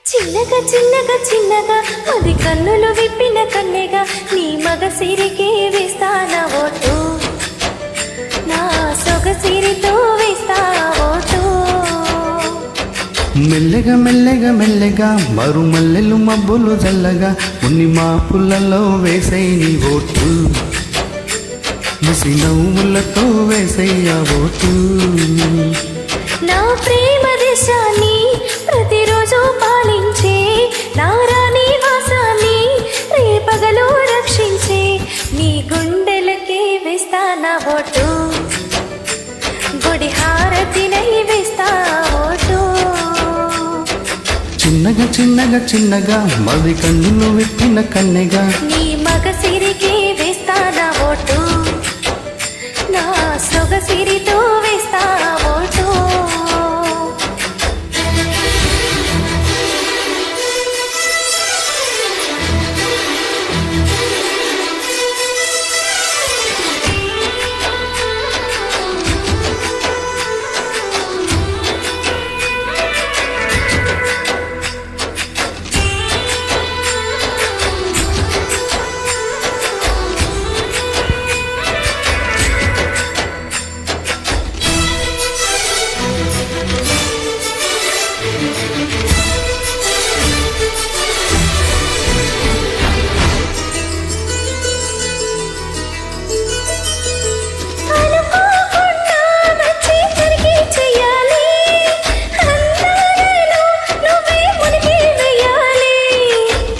చిన్నగా చిన్నగా చిన్నగా అది కన్నులు విప్పిన కన్నెగా నీ మగ సిరికి వేస్తానా ఓటు, నా సొగసిరితో వేస్తా ఓటు. మెల్లగా మెల్లగా మెల్లగా మరుమల్లెలు మబ్బులు జల్లగా ఉన్ని మా పుల్లలో వేసై నీ ఓటు, ముసి నవ్వులతో వేసయ్యా ఓటు. నా ప్రేమ దేశాన్ని ప్రతిరోజు పాలించే నా రాణి వాసాన్ని రేపగలు రక్షించే నీ గుండెలకే వేస్తానా ఓటు, గుడి హారతినై వేస్తా ఓటు. చిన్నగా చిన్నగా చిన్నగా మది కన్నులు విప్పిన కన్నెగా నీ మగ సిరికి వేస్తానా ఓటు, నా సొగసిరితో వేస్తా ఓటు.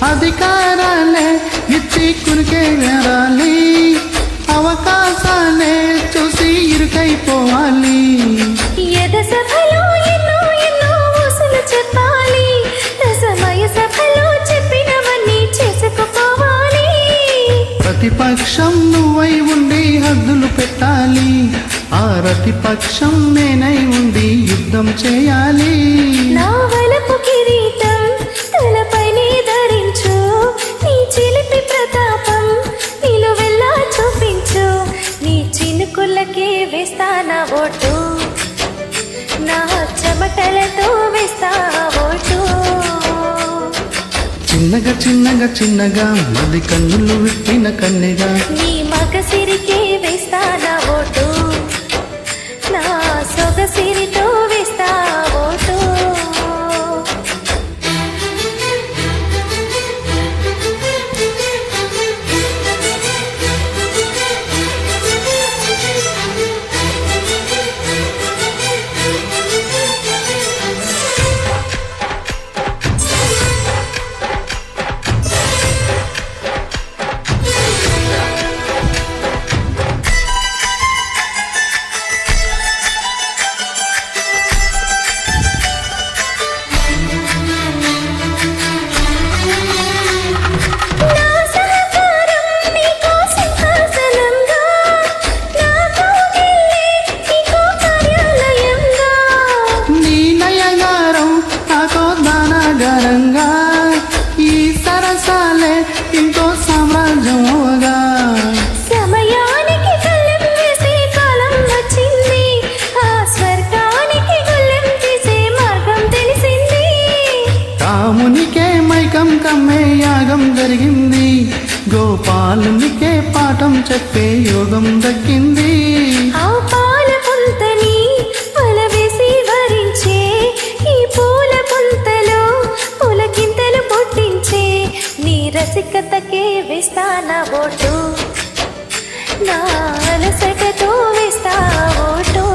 అధికారాలే ఇచ్చి కునికే వేరాలి, అవకాశాలే చూసి ఇరుకైపోవాలి. ఎద సభలో ఎన్నో ఎన్నో ఊసులు చెప్పాలి, రసమయ సభలో చెప్పినవన్నీ చేసుకుపోవాలి. ప్రతిపక్షం నువ్వై ఉండి హద్దులు పెట్టాలి, ఆ ప్రతిపక్షం నేనై ఉండి యుద్ధం చేయాలి. నా వలపు కిరీటం తలపైనే ధరించు, నీ చిలిపి ప్రతాపం నిలువెల్లా చూపించు, నీ చినుకులకే వేస్తానా ఓటు, నా చెమటలతో వేస్తా ఓటు. చిన్నగా చిన్నగా చిన్నగా మది కన్నులు విప్పిన కన్నెగా నీ మగ సిరికి వేస్తానా ఓటు, నా సొగసిరితో వేస్తా ఓటు. ఈ సరసాలే ఇంకో సామ్రాజ్యముగా సమయానికి కళ్ళెం వేసే కాలం వచ్చింది, ఆ స్వర్గానికి గుళ్ళెం తీసే మార్గం తెలిసింది. రామునికే మైకం కమ్మే యాగం జరిగింది, గోపాలునికే పాఠం చెప్పే యోగం దక్కింది. ఆ పాల పుంతని వలవేసి వరించే ఈ పూల పుంతలో పులకింతలు పుట్టించే నీ రసికతకే వేస్తానా ఓటు, నా అలసటతో వేస్తా ఓటు.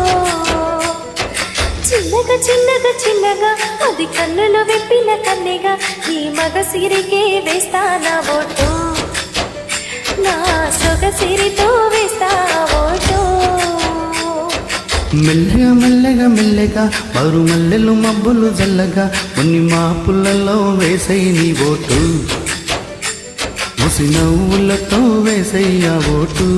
చిన్నగా చిన్నగా చిన్నగా అది కన్నులు విప్పిన కన్నెగా ఈ మగ సిరికే వేస్తానా ఓటు, నా సొగసిరితో వేస్తా ఓటు. మెల్లగా మెల్లగా మెల్లగా మరు మల్లెలు మబ్బులు జల్లగా కొన్ని మాపులలో వేసై నీ ఓటు, ముసి నవ్వులతో వేసయ్యా ఓటు.